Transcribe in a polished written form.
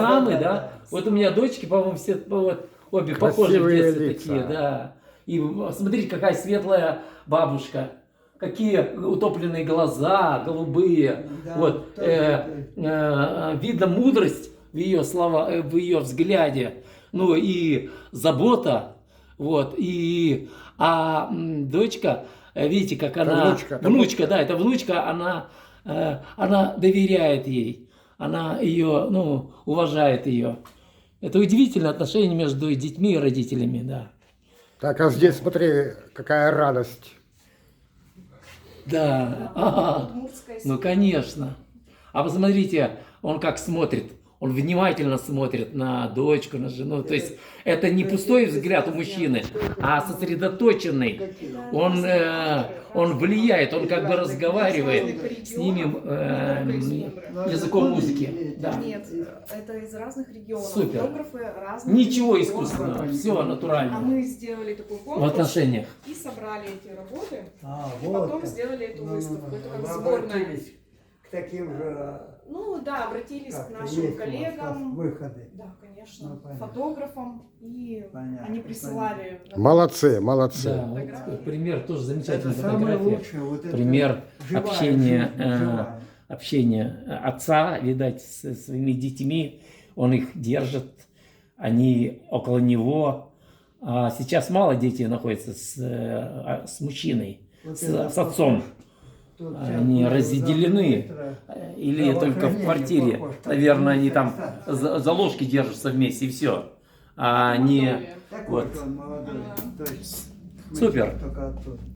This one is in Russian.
мамы, да. Вот у меня дочки, по-моему, все вот, обе похожи в детстве такие, да. И смотрите, какая светлая бабушка. Какие утопленные глаза, голубые. Да, Вот. Видно мудрость в ее слова, в ее взгляде. Ну и забота. Вот. Дочка, видите, как она... Внучка, да, это внучка, она доверяет ей. Она ее, ну, уважает ее. Это удивительное отношение между детьми и родителями, да. Так, а здесь смотри, какая радость. Да, ну конечно. А посмотрите, он как смотрит. Он внимательно смотрит на дочку, на жену. То есть это не пустой взгляд у мужчины, а сосредоточенный. Он влияет, он как бы разговаривает с ними языком музыки. Да. Нет, это из разных регионов. Супер. Фотографы разных Ничего регионов. искусственного, все А натурально. мы сделали такой В конкурс отношениях. и собрали эти работы, и вот потом как. сделали эту выставку. Это как Вы сборная. обратились к таким же, Ну да, обратились к как-то нашим есть у вас коллегам. выходы. Да, конечно, Ну, понятно. фотографам, и Понятно, они присылали. Молодцы, молодцы. Да, вот пример тоже замечательной Это самое фотографии. лучшее. Вот это Пример живая общения, жизнь, живая. общения отца, видать, со своими детьми. Он их держит, они около него. А сейчас мало детей находится с мужчиной, Вот с это отцом. Тут Они сейчас разделены. Или только в квартире. Наверное, они там за ложки держатся вместе и все. А не... Такой Вот. он молодой. То есть, Супер. только оттуда.